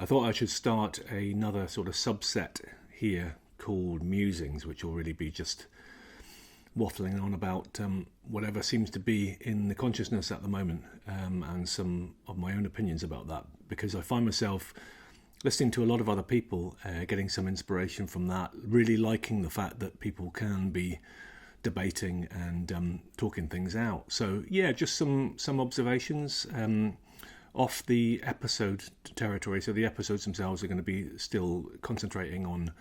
I thought I should start another sort of subset here called Musings, which will really be just waffling on about whatever seems to be in the consciousness at the moment, and some of my own opinions about that, because I find myself listening to a lot of other people, getting some inspiration from that, really liking the fact that people can be debating and talking things out. So yeah, just some observations off the episode territory. So the episodes themselves are going to be still concentrating on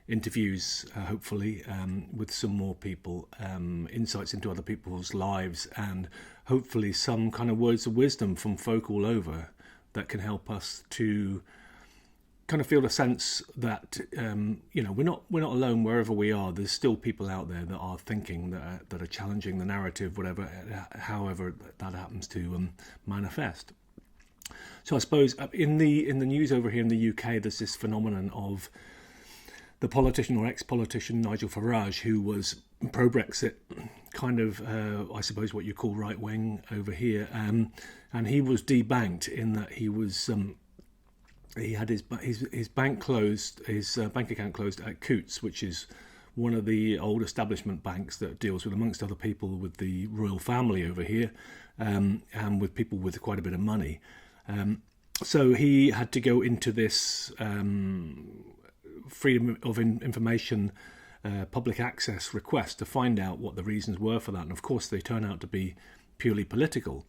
interviews, hopefully, with some more people, insights into other people's lives, and hopefully some kind of words of wisdom from folk all over that can help us to kind of feel a sense that we're not alone wherever we are. There's still people out there that are thinking, that are challenging the narrative, whatever, however that happens to manifest. So I suppose in the news over here in the UK, there's this phenomenon of the politician or ex-politician Nigel Farage, who was pro-Brexit, kind of, I suppose, what you call right-wing over here, and he was debanked in that he was he had his bank closed, his bank account closed at Coutts, which is one of the old establishment banks that deals with, amongst other people, with the royal family over here, and with people with quite a bit of money. So he had to go into this freedom of information, public access request to find out what the reasons were for that. And of course, they turn out to be purely political.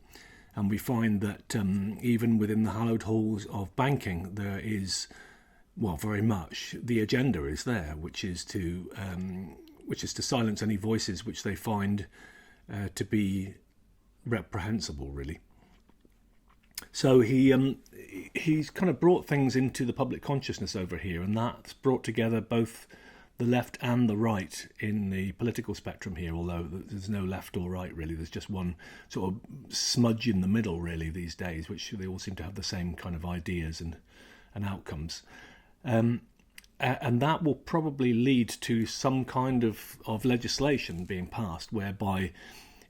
And we find that even within the hallowed halls of banking, there is, well, very much the agenda is there, which is to silence any voices which they find to be reprehensible, really. So he's kind of brought things into the public consciousness over here, and that's brought together both the left and the right in the political spectrum here, although there's no left or right really. There's just one sort of smudge in the middle really these days, which they all seem to have the same kind of ideas and outcomes. And that will probably lead to some kind of legislation being passed whereby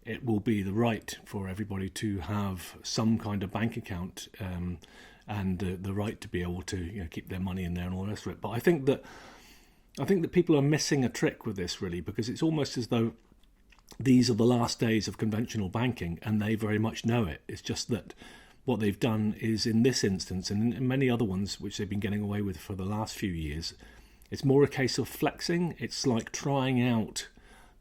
it will be the right for everybody to have some kind of bank account, and the right to be able to keep their money in there and all the rest of it. But I think that people are missing a trick with this really, because it's almost as though these are the last days of conventional banking, and they very much know it. It's just that what they've done is, in this instance and in many other ones which they've been getting away with for the last few years, it's more a case of flexing. It's like trying out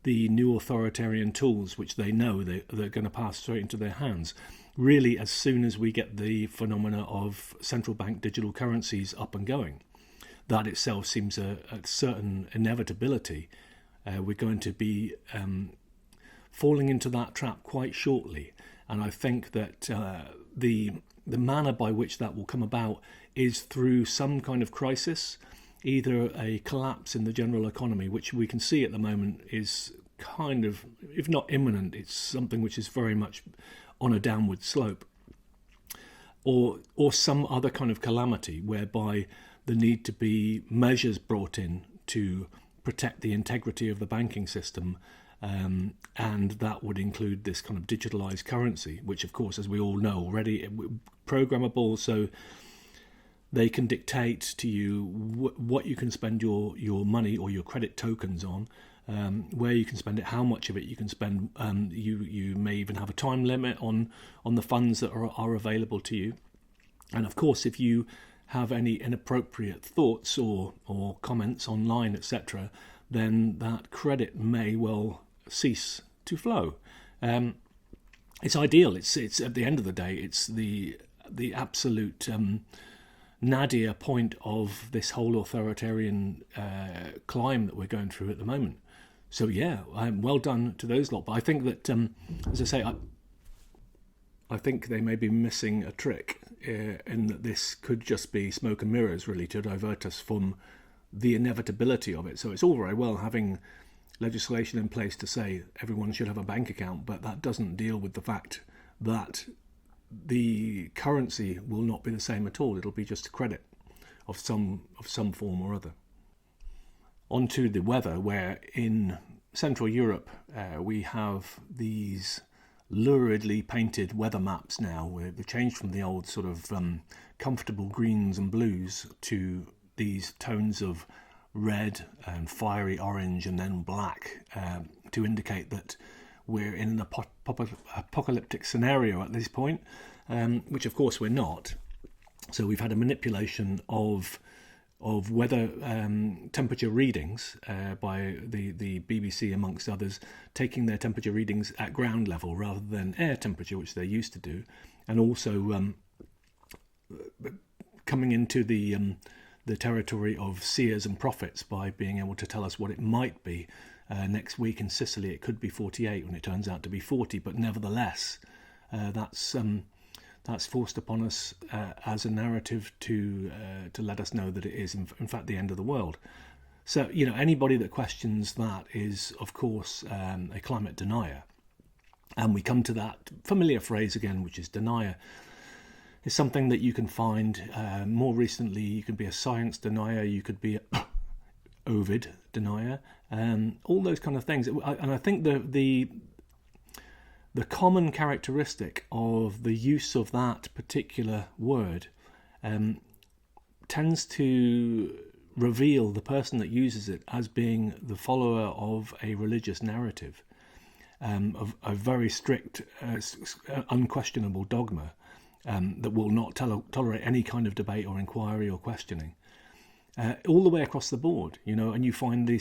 the new authoritarian tools which they know they're going to pass straight into their hands. Really, as soon as we get the phenomena of central bank digital currencies up and going, that itself seems a certain inevitability. We're going to be falling into that trap quite shortly, and I think that the manner by which that will come about is through some kind of crisis, either a collapse in the general economy, which we can see at the moment is kind of, if not imminent, it's something which is very much on a downward slope, or some other kind of calamity whereby there need to be measures brought in to protect the integrity of the banking system, and that would include this kind of digitalized currency, which of course, as we all know already, programmable, so they can dictate to you what you can spend your money or your credit tokens on, where you can spend it, how much of it you can spend. You may even have a time limit on the funds that are available to you. And of course, if you have any inappropriate thoughts or comments online, etc., then that credit may well cease to flow. It's ideal. It's at the end of the day, it's the absolute nadir point of this whole authoritarian climb that we're going through at the moment. So yeah, well done to those lot. But I think that, as I say, I think they may be missing a trick in that this could just be smoke and mirrors, really, to divert us from the inevitability of it. So it's all very well having legislation in place to say everyone should have a bank account, but that doesn't deal with the fact that the currency will not be the same at all. It'll be just credit of some form or other. On to the weather, where in Central Europe we have these luridly painted weather maps now. We've changed from the old sort of comfortable greens and blues to these tones of red and fiery orange and then black, to indicate that we're in an apocalyptic scenario at this point, which of course we're not. So we've had a manipulation of weather temperature readings by the BBC, amongst others, taking their temperature readings at ground level rather than air temperature, which they used to do, and also coming into the territory of seers and prophets by being able to tell us what it might be. Next week in Sicily it could be 48 when it turns out to be 40, but nevertheless that's forced upon us as a narrative to let us know that it is in fact the end of the world. So, you know, anybody that questions that is, of course, a climate denier. And we come to that familiar phrase again, which is denier. It's something that you can find more recently. You could be a science denier, you could be a Ovid denier, all those kind of things. And I think the common characteristic of the use of that particular word tends to reveal the person that uses it as being the follower of a religious narrative, of a very strict, unquestionable dogma that will not tolerate any kind of debate or inquiry or questioning, all the way across the board. You know, and you find the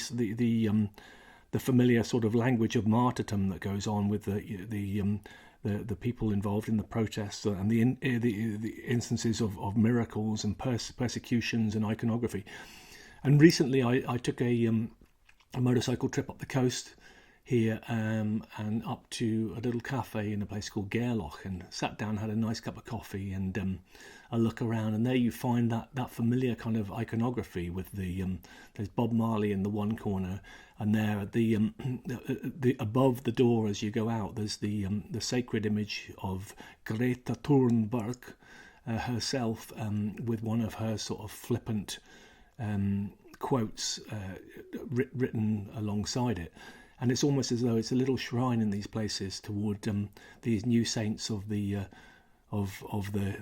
familiar sort of language of martyrdom that goes on with the people involved in the protests, and the instances of miracles and persecutions and iconography. And recently I took a motorcycle trip up the coast here, and up to a little cafe in a place called Gairloch, and sat down, had a nice cup of coffee, and I look around, and there you find that familiar kind of iconography with there's Bob Marley in the one corner, and there at the above the door as you go out, there's the sacred image of Greta Thunberg herself, with one of her sort of flippant quotes written alongside it. And it's almost as though it's a little shrine in these places toward these new saints of the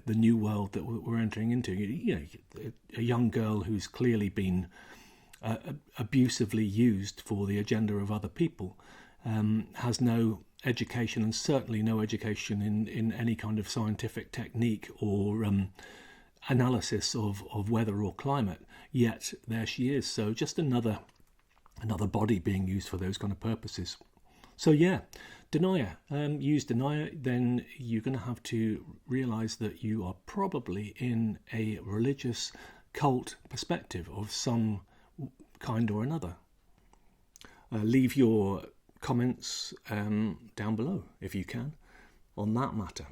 new world that we're entering into. You know, a young girl who's clearly been abusively used for the agenda of other people, has no education, and certainly no education in any kind of scientific technique or analysis of weather or climate. Yet there she is. So just another body being used for those kind of purposes. So yeah, denier. Use denier, then you're going to have to realise that you are probably in a religious cult perspective of some kind or another. Leave your comments down below, if you can, on that matter.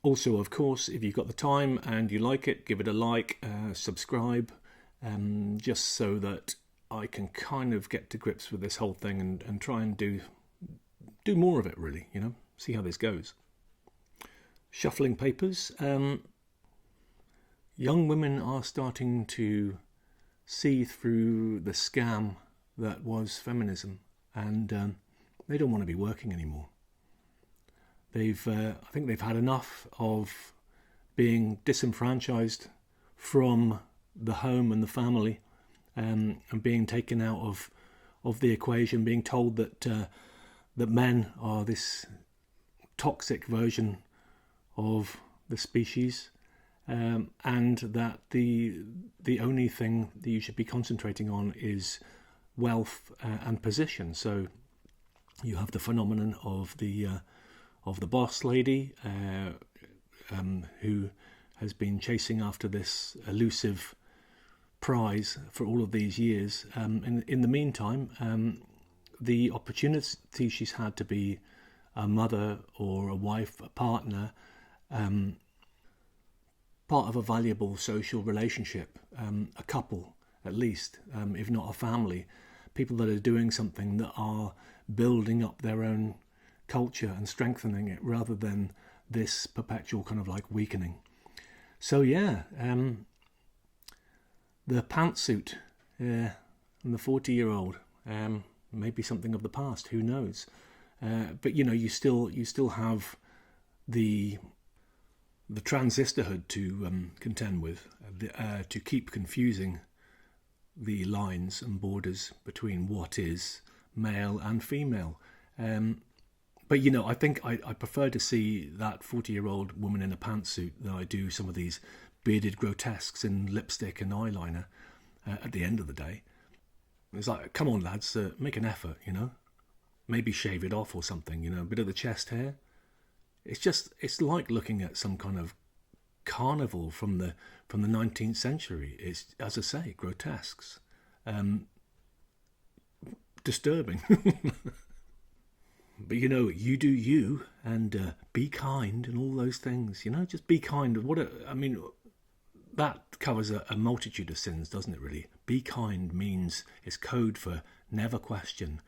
Also, of course, if you've got the time and you like it, give it a like, subscribe, just so that I can kind of get to grips with this whole thing and try and do more of it, really, you know, see how this goes. Shuffling papers. Young women are starting to see through the scam that was feminism, and they don't want to be working anymore. I think they've had enough of being disenfranchised from the home and the family, and being taken out of the equation, being told that men are this toxic version of the species, and that the only thing that you should be concentrating on is wealth and position. So you have the phenomenon of the boss lady who has been chasing after this elusive prize for all of these years. In the meantime, the opportunity she's had to be a mother or a wife, a partner, part of a valuable social relationship, a couple at least, if not a family, people that are doing something that are building up their own culture and strengthening it rather than this perpetual kind of like weakening. So yeah, the pantsuit and the 40-year-old, maybe something of the past, who knows. But you still have the transistorhood to contend with, to keep confusing the lines and borders between what is male and female. But I think I prefer to see that 40-year-old woman in a pantsuit than I do some of these bearded grotesques in lipstick and eyeliner at the end of the day. It's like, come on, lads, make an effort, Maybe shave it off or something, a bit of the chest hair. It's like looking at some kind of carnival from the 19th century. It's, as I say, grotesques. Disturbing. But you do you, and be kind and all those things. Just be kind. That covers a multitude of sins, doesn't it? Really, be kind means it's code for never question.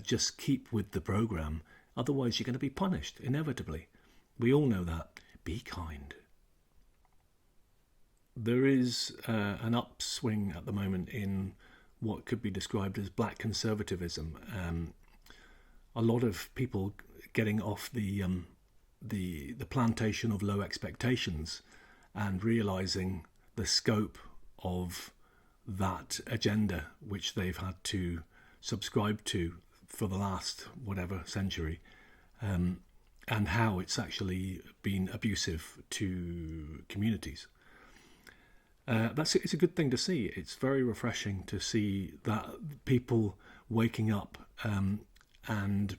Just keep with the program. Otherwise, you're going to be punished inevitably. We all know that. Be kind. There is an upswing at the moment in what could be described as black conservatism. A lot of people getting off the plantation of low expectations and realising the scope of that agenda which they've had to subscribe to for the last whatever century, and how it's actually been abusive to communities. It's a good thing to see. It's very refreshing to see that people waking up and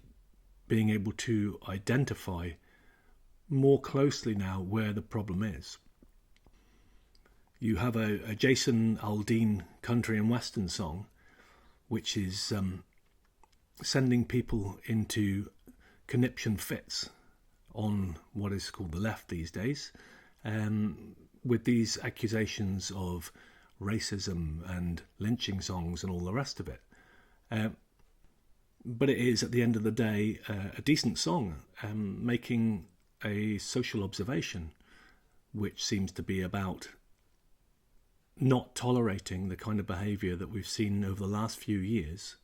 being able to identify more closely now where the problem is. You have a Jason Aldean country and western song, which is sending people into conniption fits on what is called the left these days, with these accusations of racism and lynching songs and all the rest of it. But it is, at the end of the day, a decent song, making a social observation, which seems to be about not tolerating the kind of behaviour that we've seen over the last few years,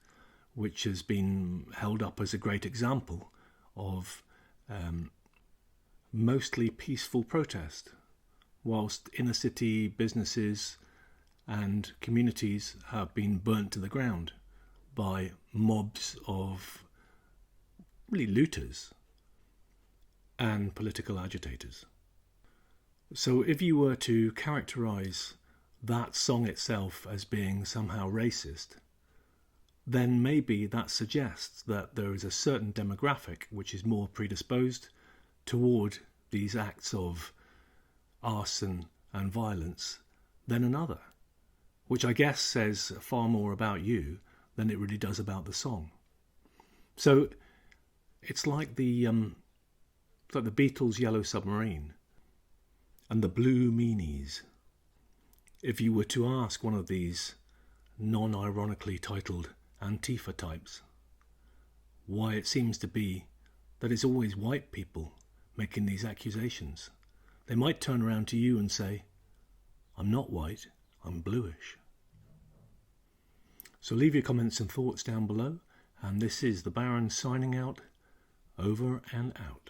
which has been held up as a great example of mostly peaceful protest, whilst inner city businesses and communities have been burnt to the ground by mobs of really looters and political agitators. So if you were to characterise that song itself as being somehow racist, then maybe that suggests that there is a certain demographic which is more predisposed toward these acts of arson and violence than another, which I guess says far more about you than it really does about the song. So it's like the Beatles' Yellow Submarine and the Blue Meanies. If you were to ask one of these non-ironically titled Antifa types why it seems to be that it's always white people making these accusations, they might turn around to you and say, I'm not white, I'm bluish. So leave your comments and thoughts down below, and this is the Baron signing out, over and out.